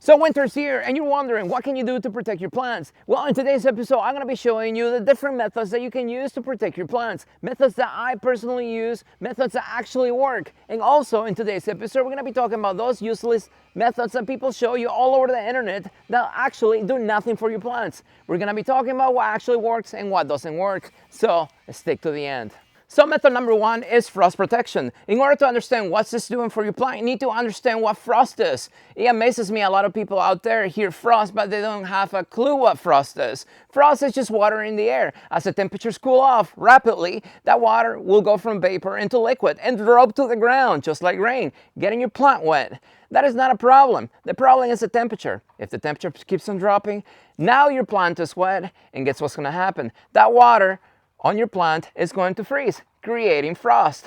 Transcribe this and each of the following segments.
So winter's here and you're wondering what can you do to protect your plants? Well, in today's episode, I'm going to be showing you the different methods that you can use to protect your plants. Methods that I personally use, methods that actually work. And also in today's episode, we're going to be talking about those useless methods that people show you all over the internet that actually do nothing for your plants. We're going to be talking about what actually works and what doesn't work. So stick to the end. So method number one is frost protection. In order to understand what this doing for your plant, you need to understand what frost is. It amazes me a lot of people out there hear frost, but they don't have a clue what frost is. Frost is just water in the air. As the temperatures cool off rapidly, that water will go from vapor into liquid and drop to the ground, just like rain, getting your plant wet. That is not a problem. The problem is the temperature. If the temperature keeps on dropping, now your plant is wet, and guess what's going to happen? That water on your plant is going to freeze, creating frost.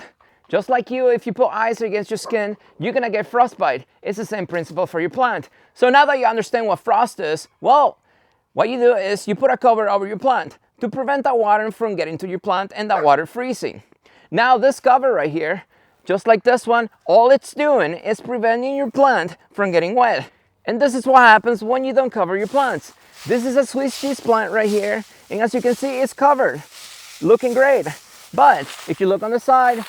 Just like you, if you put ice against your skin, you're gonna get frostbite. It's the same principle for your plant. So now that you understand what frost is, well, what you do is you put a cover over your plant to prevent that water from getting to your plant and that water freezing. Now this cover right here, just like this one, all it's doing is preventing your plant from getting wet. And this is what happens when you don't cover your plants. This is a Swiss cheese plant right here, and as you can see, it's covered. Looking great, but if you look on the side,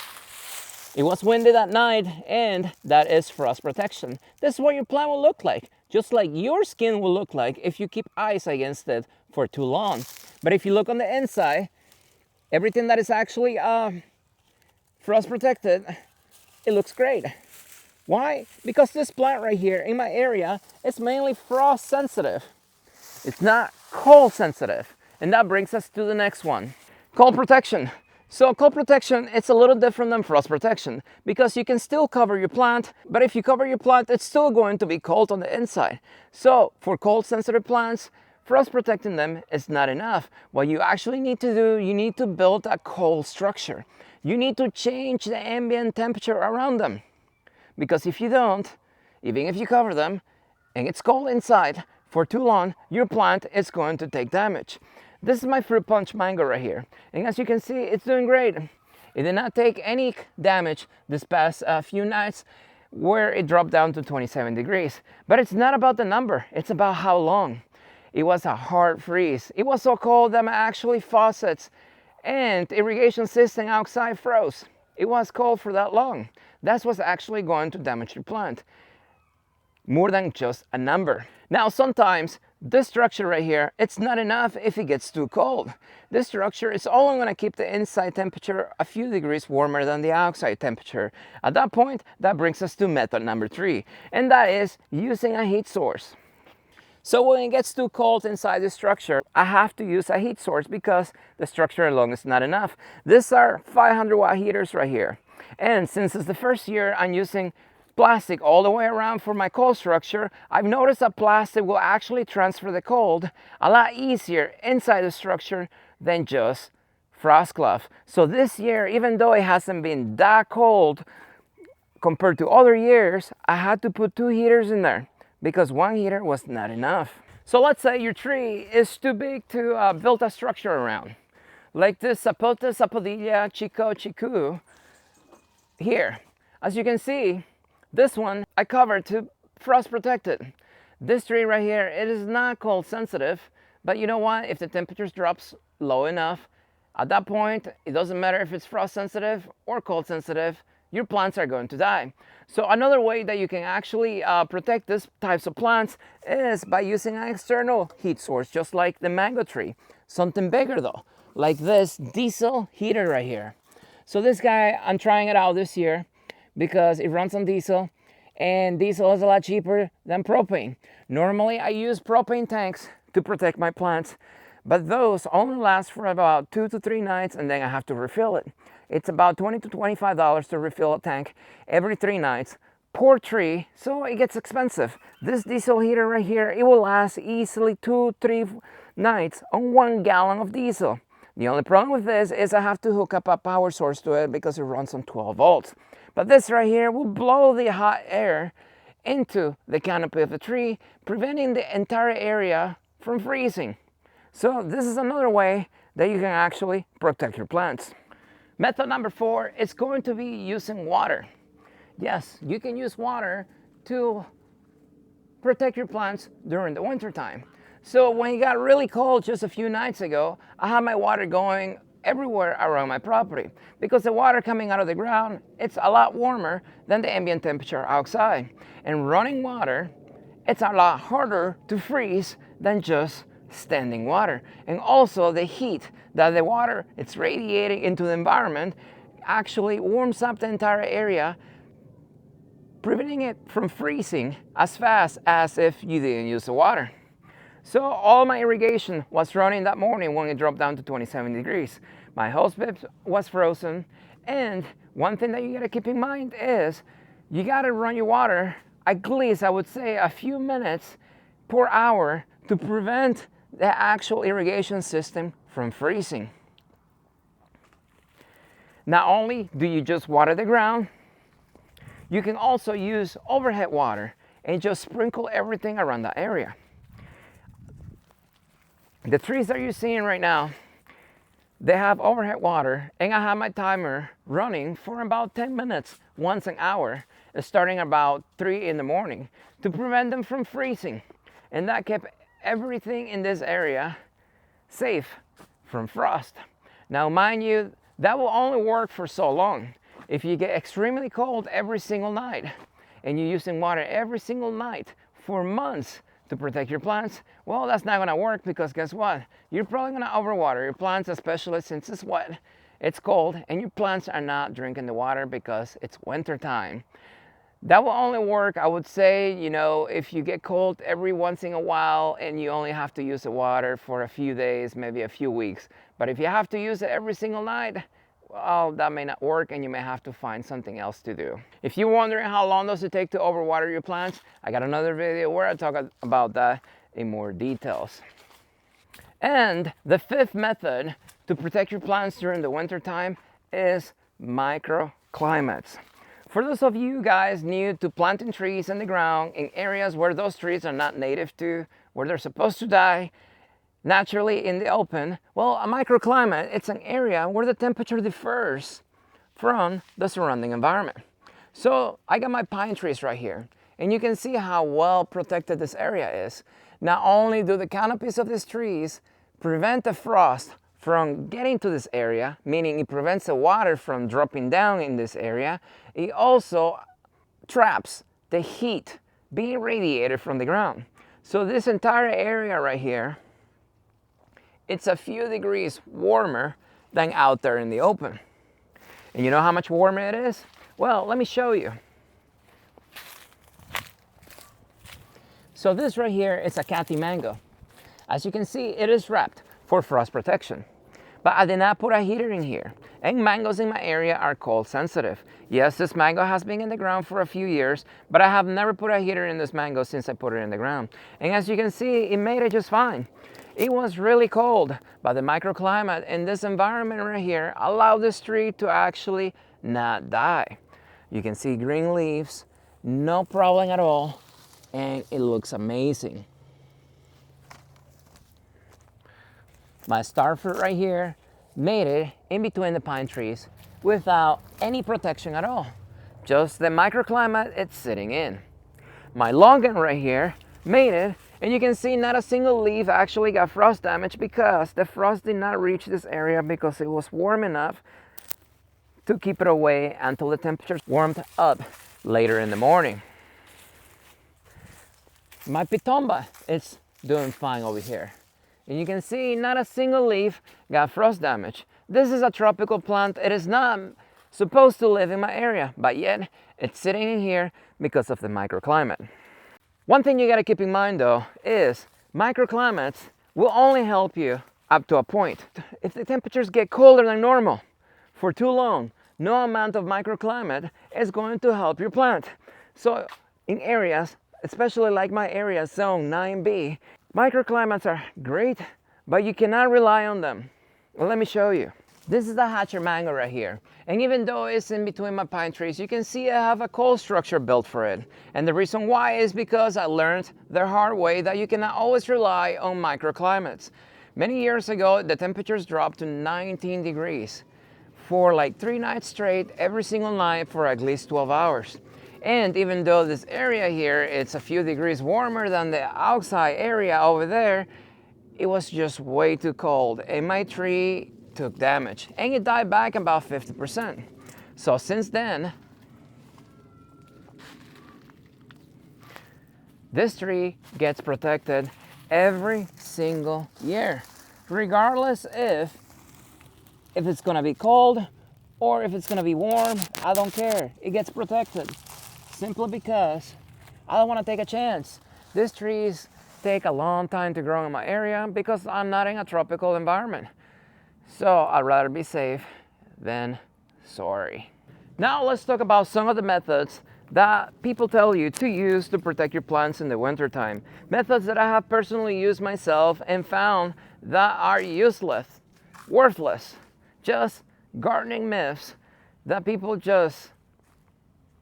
it was windy that night, and that is frost protection. This is what your plant will look like, just like your skin will look like if you keep ice against it for too long. But if you look on the inside, everything that is actually frost protected, it looks great. Why? Because this plant right here in my area is mainly frost sensitive. It's not cold sensitive, and that brings us to the next one. Cold protection. So cold protection, it's a little different than frost protection because you can still cover your plant, but if you cover your plant, it's still going to be cold on the inside. So for cold sensitive plants, frost protecting them is not enough. What you actually need to do, you need to build a cold structure. You need to change the ambient temperature around them. Because if you don't, even if you cover them and it's cold inside for too long, your plant is going to take damage. This is my fruit punch mango right here, and as you can see, it's doing great. It did not take any damage this past few nights where it dropped down to 27 degrees. But it's not about the number, it's about how long. It was a hard freeze. It was so cold that my actually faucets and irrigation system outside froze. It was cold for that long. That's what's actually going to damage your plant, more than just a number. Now sometimes this structure right here, it's not enough if it gets too cold. This structure is only going to keep the inside temperature a few degrees warmer than the outside temperature. At that point, that brings us to method number 3, and that is using a heat source. So when it gets too cold inside the structure, I have to use a heat source because the structure alone is not enough. These are 500 watt heaters right here. And since it's the first year I'm using plastic all the way around for my cold structure, I've noticed that plastic will actually transfer the cold a lot easier inside the structure than just frost cloth. So this year, even though it hasn't been that cold compared to other years, I had to put 2 heaters in there because 1 heater was not enough. So let's say your tree is too big to build a structure around, like this Zapote, Zapodilla, Chico, Chiku here. As you can see, this one I covered to frost protected. This tree right here, it is not cold sensitive, but you know what? If the temperatures drops low enough, at that point, it doesn't matter if it's frost sensitive or cold sensitive, your plants are going to die. So another way that you can actually protect these types of plants is by using an external heat source, just like the mango tree. Something bigger though, like this diesel heater right here. So this guy, I'm trying it out this year because it runs on diesel, and diesel is a lot cheaper than propane. Normally I use propane tanks to protect my plants, but those only last for about 2 to 3 nights, and then I have to refill it. It's about $20 to $25 to refill a tank every 3 nights. Poor tree, so it gets expensive. This diesel heater right here, it will last easily 2-3 nights on 1 gallon of diesel. The only problem with this is I have to hook up a power source to it because it runs on 12 volts. But this right here will blow the hot air into the canopy of the tree, preventing the entire area from freezing. So this is another way that you can actually protect your plants. Method number 4 is going to be using water. Yes, you can use water to protect your plants during the winter time. So when it got really cold just a few nights ago, I had my water going everywhere around my property because the water coming out of the ground, it's a lot warmer than the ambient temperature outside. And running water, it's a lot harder to freeze than just standing water. And also the heat that the water it's radiating into the environment actually warms up the entire area, preventing it from freezing as fast as if you didn't use the water. So all my irrigation was running that morning when it dropped down to 27 degrees. My hose bib was frozen. And one thing that you gotta keep in mind is you gotta run your water at least, I would say, a few minutes per hour to prevent the actual irrigation system from freezing. Not only do you just water the ground, you can also use overhead water and just sprinkle everything around the area. The trees that you're seeing right now, they have overhead water, and I have my timer running for about 10 minutes once an hour, starting about 3 in the morning to prevent them from freezing. And that kept everything in this area safe from frost. Now, mind you, that will only work for so long. If you get extremely cold every single night and you're using water every single night for months to protect your plants, well, that's not gonna work because guess what? You're probably gonna overwater your plants, especially since it's wet, it's cold, and your plants are not drinking the water because it's winter time. That will only work, I would say, if you get cold every once in a while and you only have to use the water for a few days, maybe a few weeks. But if you have to use it every single night, well, that may not work and you may have to find something else to do. If you're wondering how long does it take to overwater your plants, I got another video where I talk about that in more details. And the fifth method to protect your plants during the winter time is microclimates. For those of you guys new to planting trees in the ground in areas where those trees are not native to, where they're supposed to die naturally in the open, well, a microclimate, it's an area where the temperature differs from the surrounding environment. So I got my pine trees right here, and you can see how well protected this area is. Not only do the canopies of these trees prevent the frost from getting to this area, meaning it prevents the water from dropping down in this area, it also traps the heat being radiated from the ground. So this entire area right here, it's a few degrees warmer than out there in the open. And you know how much warmer it is? Well, let me show you. So this right here is a Cathy mango. As you can see, it is wrapped for frost protection. But I did not put a heater in here. And mangoes in my area are cold sensitive. Yes, this mango has been in the ground for a few years, but I have never put a heater in this mango since I put it in the ground. And as you can see, it made it just fine. It was really cold, but the microclimate in this environment right here allowed this tree to actually not die. You can see green leaves, no problem at all, and it looks amazing. My star fruit right here made it in between the pine trees without any protection at all. Just the microclimate it's sitting in. My longan right here made it, and you can see not a single leaf actually got frost damage because the frost did not reach this area because it was warm enough to keep it away until the temperatures warmed up later in the morning. My pitomba is doing fine over here. And you can see not a single leaf got frost damage. This is a tropical plant. It is not supposed to live in my area, but yet it's sitting in here because of the microclimate. One thing you gotta keep in mind though is microclimates will only help you up to a point. If the temperatures get colder than normal for too long, no amount of microclimate is going to help your plant. So in areas, especially like my area, zone 9B, microclimates are great, but you cannot rely on them. Well, let me show you. This is the Hatcher mango right here. And even though it's in between my pine trees, you can see I have a cold structure built for it. And the reason why is because I learned the hard way that you cannot always rely on microclimates. Many years ago, the temperatures dropped to 19 degrees for like 3 nights straight, every single night for at least 12 hours. And even though this area here, it's a few degrees warmer than the outside area over there, it was just way too cold and my tree took damage and it died back about 50%. So since then, this tree gets protected every single year, regardless if it's gonna be cold or if it's gonna be warm. I don't care, it gets protected simply because I don't want to take a chance. These trees take a long time to grow in my area because I'm not in a tropical environment. So I'd rather be safe than sorry. Now let's talk about some of the methods that people tell you to use to protect your plants in the wintertime. Methods that I have personally used myself and found that are useless, worthless, just gardening myths that people just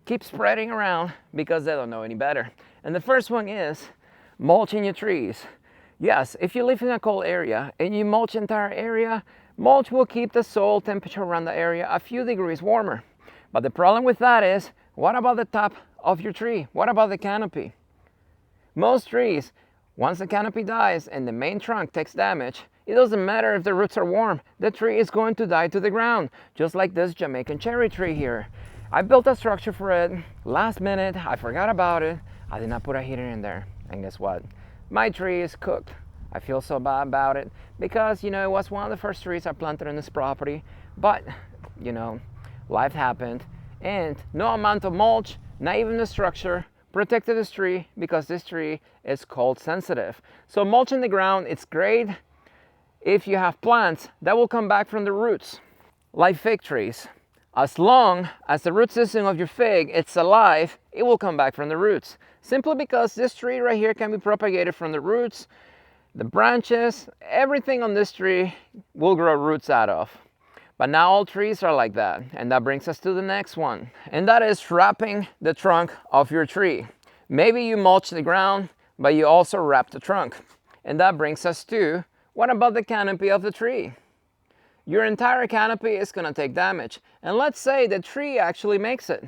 keep spreading around because they don't know any better. And the first one is mulching your trees. Yes, if you live in a cold area and you mulch the entire area, mulch will keep the soil temperature around the area a few degrees warmer. But the problem with that is, what about the top of your tree? What about the canopy? Most trees, once the canopy dies and the main trunk takes damage, it doesn't matter if the roots are warm, the tree is going to die to the ground, just like this Jamaican cherry tree here. I built a structure for it, last minute, I forgot about it, I did not put a heater in there, and guess what? My tree is cooked. I feel so bad about it, because it was one of the first trees I planted on this property, but life happened, and no amount of mulch, not even the structure, protected this tree, because this tree is cold sensitive. So mulching the ground, it's great if you have plants that will come back from the roots, like fig trees. As long as the root system of your fig is alive, it will come back from the roots. Simply because this tree right here can be propagated from the roots, the branches, everything on this tree will grow roots out of. But not all trees are like that. And that brings us to the next one. And that is wrapping the trunk of your tree. Maybe you mulch the ground, but you also wrap the trunk. And that brings us to, what about the canopy of the tree? Your entire canopy is going to take damage. And let's say the tree actually makes it.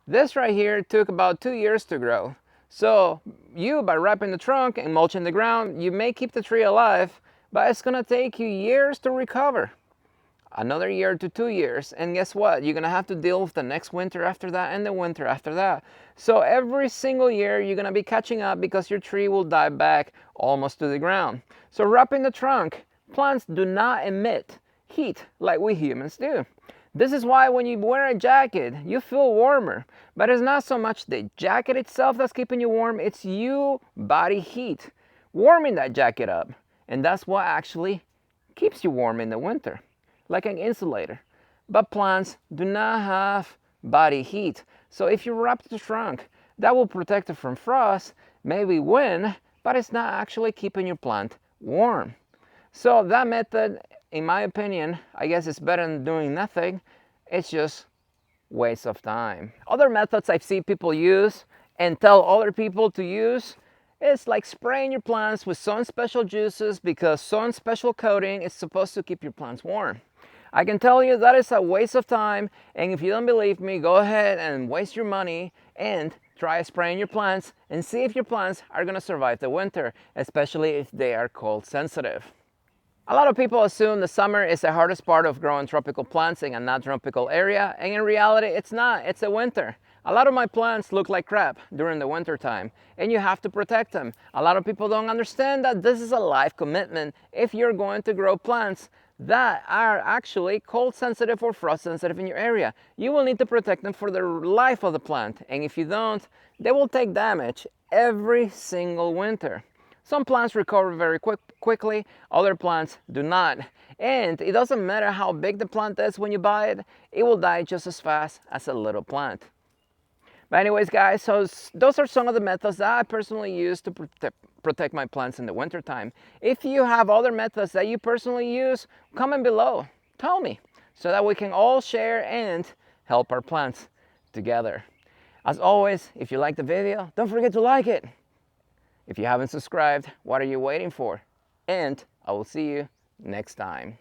This right here took about 2 years to grow. So you, by wrapping the trunk and mulching the ground, you may keep the tree alive, but it's going to take you years to recover. Another year to 2 years. And guess what? You're going to have to deal with the next winter after that and the winter after that. So every single year you're going to be catching up because your tree will die back almost to the ground. So wrapping the trunk, plants do not emit heat like we humans do. This is why when you wear a jacket, you feel warmer. But it's not so much the jacket itself that's keeping you warm, it's you body heat warming that jacket up. And that's what actually keeps you warm in the winter, like an insulator. But plants do not have body heat. So if you wrap the trunk, that will protect it from frost, maybe wind, but it's not actually keeping your plant warm. So that method, in my opinion, I guess it's better than doing nothing. It's just waste of time. Other methods I've seen people use and tell other people to use is like spraying your plants with some special juices, because some special coating is supposed to keep your plants warm. I can tell you that is a waste of time, and if you don't believe me, go ahead and waste your money and try spraying your plants and see if your plants are going to survive the winter, especially if they are cold sensitive. A lot of people assume the summer is the hardest part of growing tropical plants in a non-tropical area, and in reality it's not, it's the winter. A lot of my plants look like crap during the winter time, and you have to protect them. A lot of people don't understand that this is a life commitment if you're going to grow plants that are actually cold sensitive or frost sensitive in your area. You will need to protect them for the life of the plant, and if you don't, they will take damage every single winter. Some plants recover very quickly, other plants do not. And it doesn't matter how big the plant is when you buy it, it will die just as fast as a little plant. But anyways guys, so those are some of the methods that I personally use to protect my plants in the winter time. If you have other methods that you personally use, comment below, tell me, so that we can all share and help our plants together. As always, if you like the video, don't forget to like it. If you haven't subscribed, what are you waiting for? And I will see you next time.